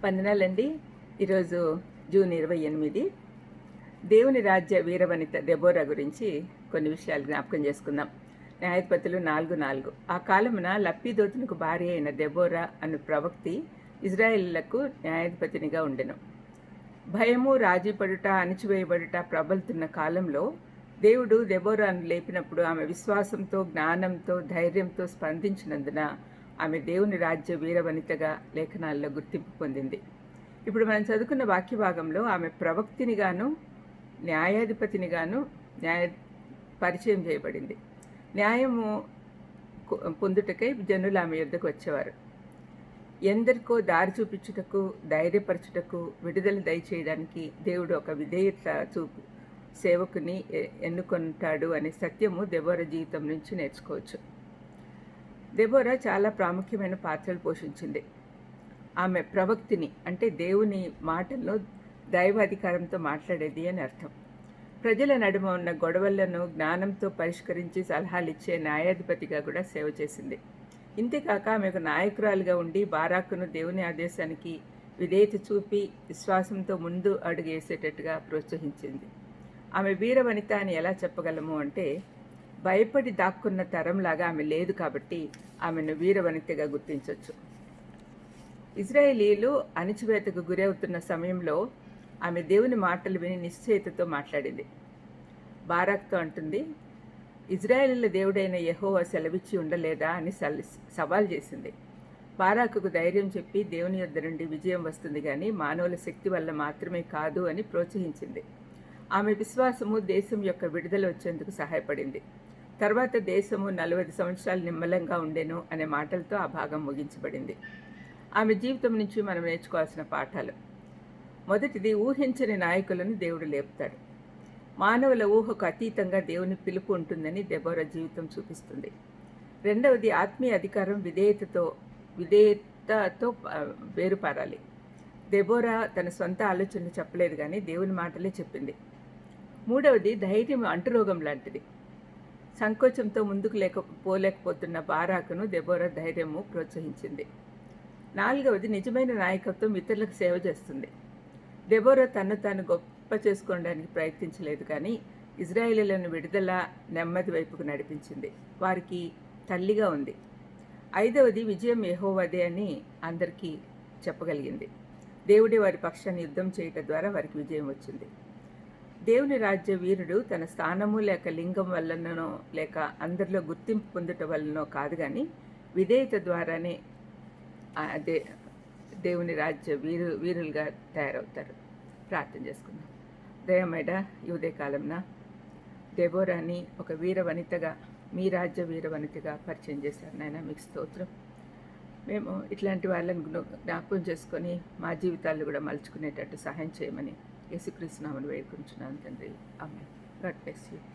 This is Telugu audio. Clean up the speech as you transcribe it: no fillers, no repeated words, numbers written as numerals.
వందనాలండి. ఈరోజు జూన్ 28. దేవుని రాజ్య వీరవనిత దెబోరా గురించి కొన్ని విషయాలు జ్ఞాపకం చేసుకుందాం. న్యాయాధిపతులు 4:4. ఆ కాలమున లప్పీదోతునకు భార్య అయిన దెబోరా అను ప్రవక్తి ఇజ్రాయేలులకు న్యాయాధిపతినిగా ఉండెను. భయము, రాజీపడుట, అణిచివేయబడుట ప్రబలుతున్న కాలంలో దేవుడు దెబోరాను లేపినప్పుడు ఆమె విశ్వాసంతో, జ్ఞానంతో, ధైర్యంతో స్పందించినందున ఆమె దేవుని రాజ్య వీరవనితగా లేఖనాల్లో గుర్తింపు పొందింది. ఇప్పుడు మనం చదువుకున్న వాక్య భాగంలో ఆమె ప్రవక్తినిగాను, న్యాయాధిపతినిగాను పరిచయం చేయబడింది. న్యాయము పొందుటకై జనులు ఆమె యొద్దకు వచ్చేవారు. ఎందరికో దారి చూపించుటకు, ధైర్యపరచుటకు, విడుదల దయచేయడానికి దేవుడు ఒక విధేయత సేవకుని ఎన్నుకుంటాడు అనే సత్యము దెబోరా జీవితం నుంచి నేర్చుకోవచ్చు. దెబోరా చాలా ప్రాముఖ్యమైన పాత్రలు పోషించింది. ఆమె ప్రవక్తిని అంటే దేవుని మాటల్లో దైవాధికారంతో మాట్లాడేది అని అర్థం. ప్రజల నడుమ ఉన్న గొడవలను జ్ఞానంతో పరిష్కరించి సలహాలిచ్చే న్యాయాధిపతిగా కూడా సేవ చేసింది. ఇంతేకాక ఆమెకు నాయకురాలుగా ఉండి బారాకును దేవుని ఆదేశానికి విధేయత చూపి విశ్వాసంతో ముందు అడుగేసేటట్టుగా ప్రోత్సహించింది. ఆమె వీరవనిత అని ఎలా చెప్పగలము అంటే, భయపడి దాక్కున్న తరంలాగా ఆమె లేదు కాబట్టి ఆమెను వీరవనితగా గుర్తించవచ్చు. ఇజ్రాయేలీలు అణిచివేతకు గురవుతున్న సమయంలో ఆమె దేవుని మాటలు విని నిశ్చయితతో మాట్లాడింది. బారాక్తో అంటుంది, ఇజ్రాయేలీల దేవుడైన యెహోవా సెలవిచ్చి ఉండలేదా అని సవాల్ చేసింది. బారాకుకు ధైర్యం చెప్పి దేవుని యొద్ద నుండి విజయం వస్తుంది కానీ మానవుల శక్తి వల్ల మాత్రమే కాదు అని ప్రోత్సహించింది. ఆమె విశ్వాసము దేశం యొక్క విడుదల వచ్చేందుకు సహాయపడింది. తర్వాత దేశము 40 సంవత్సరాలు నిమ్మలంగా ఉండెను అనే మాటలతో ఆ భాగం ముగించబడింది. ఆమె జీవితం నుంచి మనం నేర్చుకోవాల్సిన పాఠాలు. మొదటిది, ఊహించని నాయకులను దేవుడు లేపుతాడు. మానవుల ఊహకు అతీతంగా దేవుని పిలుపు ఉంటుందని దెబోరా జీవితం చూపిస్తుంది. రెండవది, ఆత్మీయ అధికారం విధేయతతో వేరుపారాలి. దెబోరా తన సొంత ఆలోచనలు చెప్పలేదు కానీ దేవుని మాటలే చెప్పింది. మూడవది, ధైర్యం అంటురోగం లాంటిది. సంకోచంతో ముందుకు పోలేకపోతున్న బారాకును దెబోరా ధైర్యము ప్రోత్సహించింది. నాలుగవది, నిజమైన నాయకత్వం ఇతరులకు సేవ చేస్తుంది. దెబోరా తను తాను గొప్ప చేసుకోవడానికి ప్రయత్నించలేదు కానీ ఇజ్రాయేలీలను విడుదల, నెమ్మది వైపుకు నడిపించింది. వారికి తల్లిగా ఉంది. ఐదవది, విజయం యెహోవాదే అని అందరికీ చెప్పగలిగింది. దేవుడే వారి పక్షాన్ని యుద్ధం చేయటం ద్వారా వారికి విజయం వచ్చింది. దేవుని రాజ్య వీరుడు తన స్థానము లేక లింగం వల్లనో లేక అందరిలో గుర్తింపు పొందుట వల్లనో కాదు కానీ విధేయత ద్వారానే దేవుని రాజ్య వీరులుగా తయారవుతారు. ప్రార్థన చేసుకుందాం. దయమేడ ఈ ఉదయకాలంన దెబోరాని ఒక వీరవనితగా, మీ రాజ్య వీరవనితగా పరిచయం చేశారు నాయన, మీకు స్తోత్రం. మేము ఇట్లాంటి వాళ్ళని జ్ఞాపకం చేసుకొని మా జీవితాలను కూడా మలుచుకునేటట్టు సహాయం చేయమని యేసుక్రీస్తు నామమున వేడుకుంటున్నాను తండ్రి. ఆమేన్. God bless you.